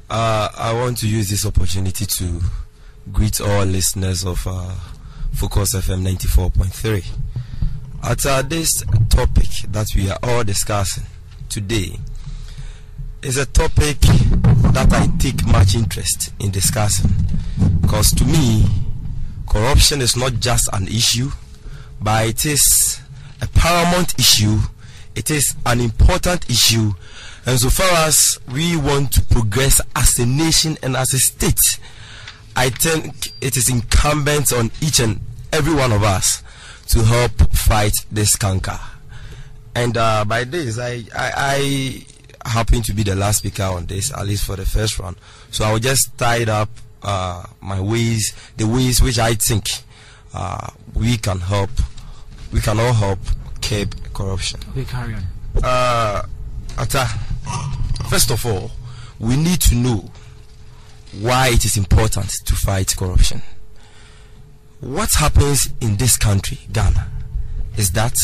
I want to use this opportunity to greet all listeners of Focus FM 94.3. This topic that we are all discussing today is a topic that I take much interest in discussing, because to me, corruption is not just an issue, but it is a paramount issue. It is an important issue, and so far as we want to progress as a nation and as a state, I think it is incumbent on each and every one of us to help fight this canker. And by this, I happen to be the last speaker on this, at least for the first round. So I will just tie it up the ways which I think we can all help curb corruption. Okay, carry on. First of all, we need to know why it is important to fight corruption. What happens in this country, Ghana, is that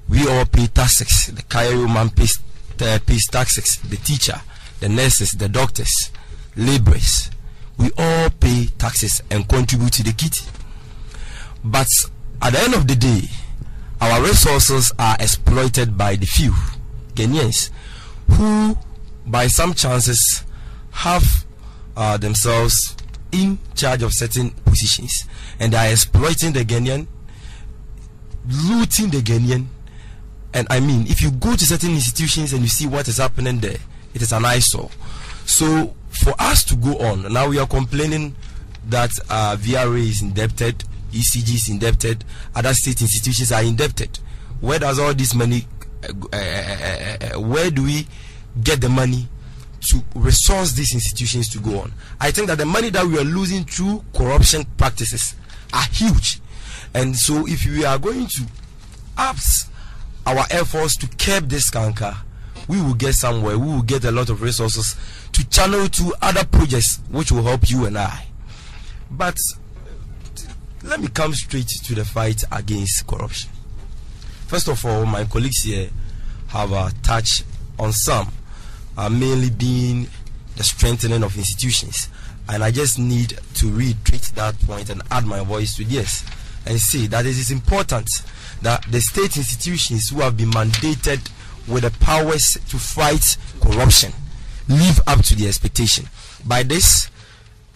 we all pay taxes. The Cairo man pays taxes. The teacher, the nurses, the doctors, laborers. We all pay taxes and contribute to the kitty. But at the end of the day, our resources are exploited by the few Ghanaians who, by some chances, have themselves in charge of certain positions, and they are exploiting the Ghanaian, looting the Ghanaian. And I mean, if you go to certain institutions and you see what is happening there, it is an eyesore. So for us to go on, now we are complaining that VRA is indebted, ECG is indebted, other state institutions are indebted. Where does all this money, where do we get the money to resource these institutions to go on? I think that the money that we are losing through corruption practices are huge. And so if we are going to up our efforts to curb this canker, we will get somewhere. We will get a lot of resources to channel to other projects which will help you and I. But let me come straight to the fight against corruption. First of all, my colleagues here have touched on some, mainly being the strengthening of institutions. And I just need to reiterate that point and add my voice to this and say that it is important that the state institutions who have been mandated with the powers to fight corruption live up to the expectation. By this,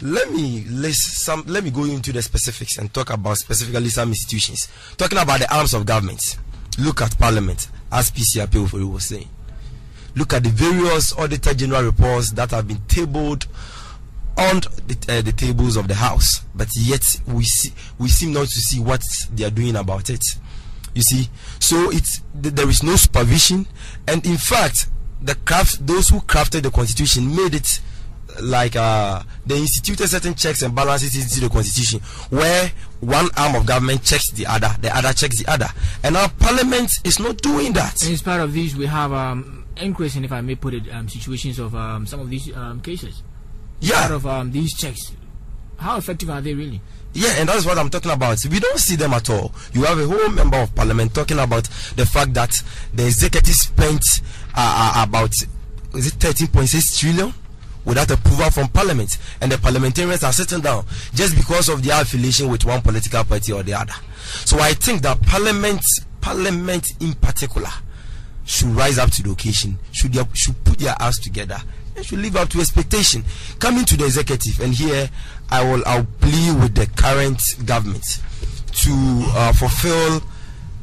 let me go into the specifics and talk about specifically some institutions. Talking about the arms of government, look at Parliament, as PCRP was saying. Look at the various Auditor General reports that have been tabled on the tables of the House, but yet we seem not to see what they are doing about it. You see, so there is no supervision, and in fact, those who crafted the Constitution made it like they instituted certain checks and balances into the Constitution, where one arm of government checks the other checks the other, and our Parliament is not doing that. And as part of these, we have increasing, if I may put it, situations of some of these cases. Yeah. Part of these checks, how effective are they really? Yeah, and that's what I'm talking about. We don't see them at all. You have a whole member of Parliament talking about the fact that the executive spent about 13.6 trillion without approval from Parliament, and the parliamentarians are sitting down just because of their affiliation with one political party or the other. So I think that Parliament in particular should rise up to the occasion, should put their ass together, and should live up to expectation. Coming to the executive, and here I'll plea with the current government to fulfill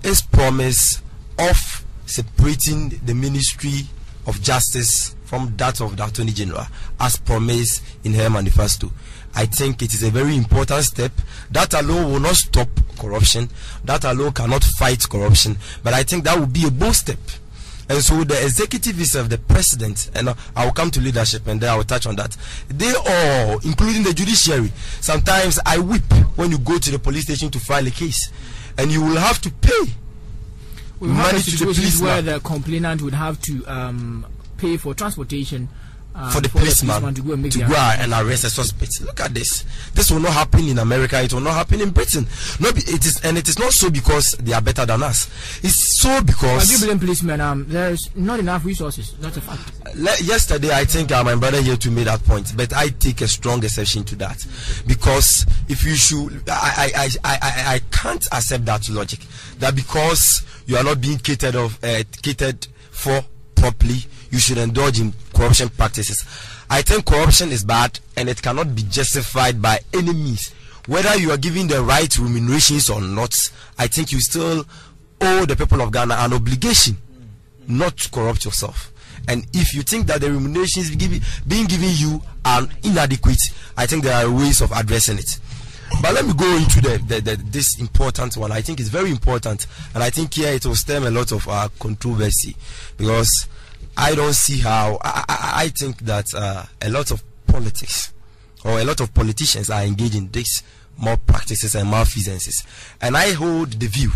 its promise of separating the Ministry of Justice from that of the Attorney General, as promised in her manifesto. I think it is a very important step. That alone will not stop corruption. That alone cannot fight corruption. But I think that would be a bold step. And so the executive itself, the president, and I will come to leadership and then I will touch on that. They all, including the judiciary, sometimes I weep when you go to the police station to file a case, and you will have to pay money to the police where the complainant would have to pay for transportation for the policeman to go and arrest a suspect. Look at this. This will not happen in America. It will not happen in Britain. It is not so because they are better than us. It's so because. I do blame policemen. There's not enough resources. That's a fact. Yesterday, I think my brother here to made that point, but I take a strong exception to that, because if you should, I can't accept that logic that because you are not being catered for properly, you should indulge in corruption practices. I think corruption is bad and it cannot be justified by any means. Whether you are giving the right remunerations or not, I think you still owe the people of Ghana an obligation not to corrupt yourself. And if you think that the remunerations being given you are inadequate, I think there are ways of addressing it. But let me go into this important one. I think it's very important, and I think here it will stem a lot of controversy, because I don't see how. I think that a lot of politics or a lot of politicians are engaged in these more practices and malfeasances. And I hold the view,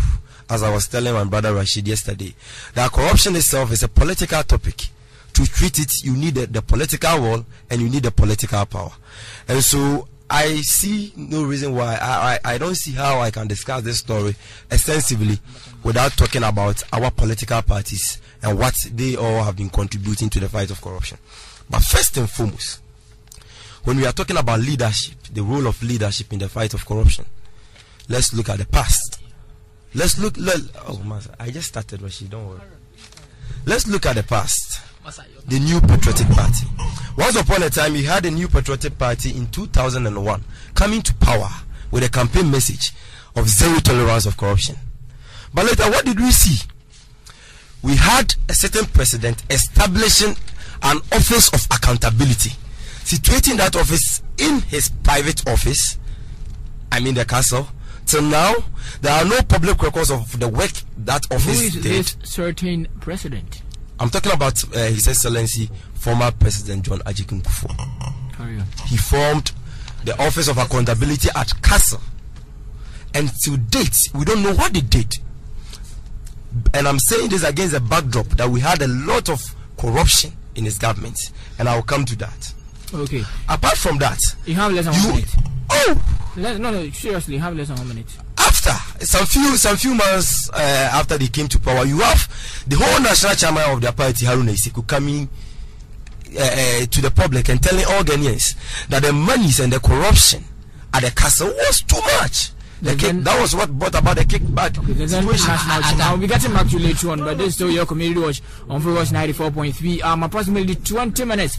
as I was telling my brother Rashid yesterday, that corruption itself is a political topic. To treat it, you need the political will and you need the political power. And so I see no reason why I don't see how I can discuss this story extensively without talking about our political parties and what they all have been contributing to the fight of corruption. But first and foremost, when we are talking about leadership, the role of leadership in the fight of corruption, let's look at the past. I just started, Rashid, don't worry. Let's look at the past. The New Patriotic Party. Once upon a time, you had a New Patriotic Party in 2001 coming to power with a campaign message of zero tolerance of corruption. But later, what did we see? We had a certain president establishing an office of accountability, situating that office in his private office, I mean the castle. Till now, there are no public records of the work that office did. Who is this certain president? I'm talking about His Excellency, former President John Ajikun Kufuor. He formed the Office of Accountability at Castle. And to date, we don't know what they did. And I'm saying this against the backdrop that we had a lot of corruption in his government. And I will come to that. Okay. Apart from that, you have less than 1 minute. Oh! No, seriously, you have less than 1 minute. After some few months after they came to power, you have the whole national chairman of their party, Haruna Isiku, coming to the public and telling all Ghanaians that the monies and the corruption at the castle was too much. That was what brought about the kickback situation. I'll be getting back to you later on, but this is still your community watch on Freewatch 94.3. Approximately 20 minutes.